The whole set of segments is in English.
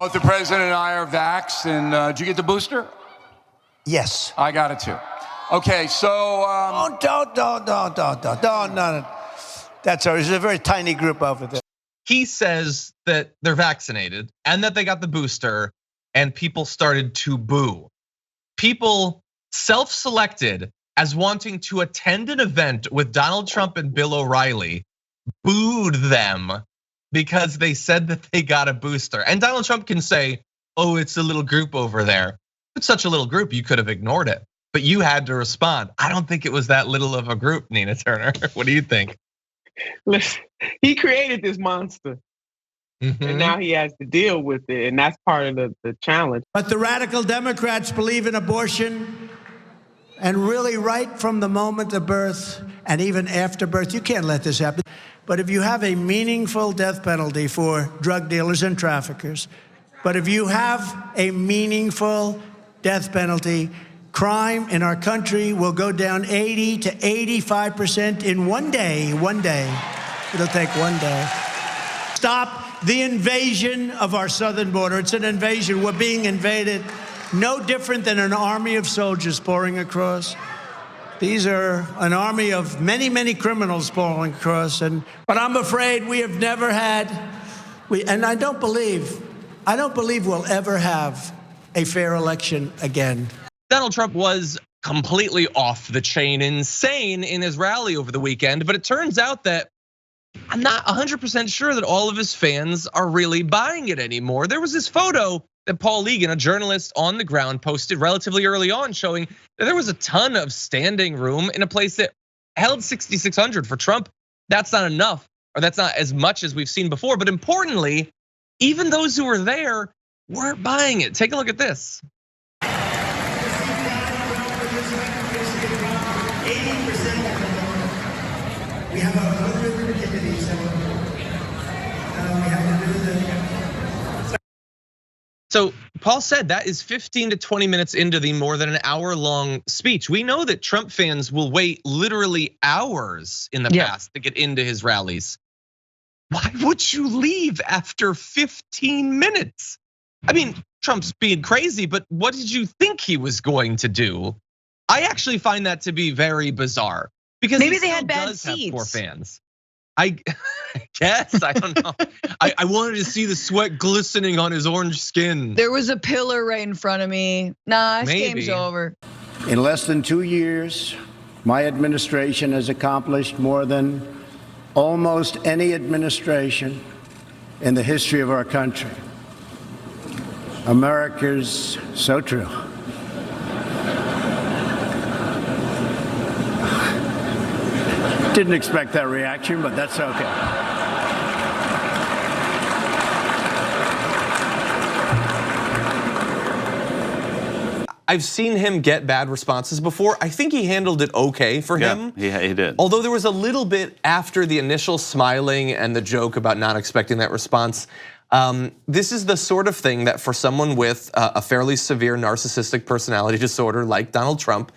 Both the president and I are vaxxed, and did you get the booster? Yes. I got it too. Okay, so Don't. That's all. There's a very tiny group over there. He says that they're vaccinated and that they got the booster, and people started to boo. People self-selected as wanting to attend an event with Donald Trump and Bill O'Reilly booed them because they said that they got a booster. And Donald Trump can say, oh, it's a little group over there. It's such a little group, you could have ignored it, but you had to respond. I don't think it was that little of a group, Nina Turner. What do you think? Listen, he created this monster. And now he has to deal with it, and that's part of the challenge. But the radical Democrats believe in abortion, and really right from the moment of birth and even after birth. You can't let this happen. But if you have a meaningful death penalty for drug dealers and traffickers, but if you have a meaningful death penalty, crime in our country will go down 80 to 85% in one day. One day. It'll take one day. Stop the invasion of our southern border. It's an invasion. We're being invaded. No different than an army of soldiers pouring across. These are an army of many, many criminals pouring across. But I'm afraid we have never had, and I don't believe we'll ever have a fair election again. Donald Trump was completely off the chain insane in his rally over the weekend, but it turns out that I'm not 100% sure that all of his fans are really buying it anymore. There was this photo that Paul Egan, a journalist on the ground, posted relatively early on showing that there was a ton of standing room in a place that held 6,600 for Trump. That's not enough, or that's not as much as we've seen before. But importantly, even those who were there weren't buying it. Take a look at this. 80%. We have 100 candidates, so we have to do the. So Paul said that is 15 to 20 minutes into the more than an hour-long speech. We know that Trump fans will wait literally hours in the past to get into his rallies. Why would you leave after 15 minutes? I mean, Trump's being crazy, but what did you think he was going to do? I actually find that to be very bizarre because maybe they had bad seats. Have poor fans. I guess, I don't know. I wanted to see the sweat glistening on his orange skin. There was a pillar right in front of me. Nah, this game's over. In less than 2 years, my administration has accomplished more than almost any administration in the history of our country. America's so true. Didn't expect that reaction, but that's okay. I've seen him get bad responses before. I think he handled it okay for him. Yeah, he did. Although there was a little bit after the initial smiling and the joke about not expecting that response. This is the sort of thing that for someone with a fairly severe narcissistic personality disorder like Donald Trump,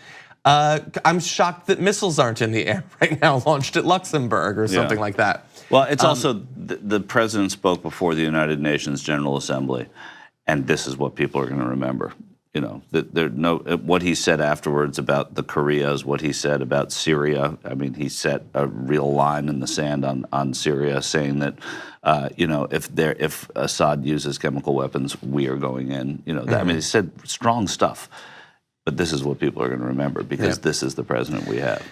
I'm shocked that missiles aren't in the air right now, launched at Luxembourg or something like that. Well, it's also the president spoke before the United Nations General Assembly, and this is what people are going to remember. You know, what he said afterwards about the Koreas, what he said about Syria. I mean, he set a real line in the sand on Syria, saying that, you know, if Assad uses chemical weapons, we are going in. You know, I mean, he said strong stuff. But this is what people are going to remember because this is the president we have.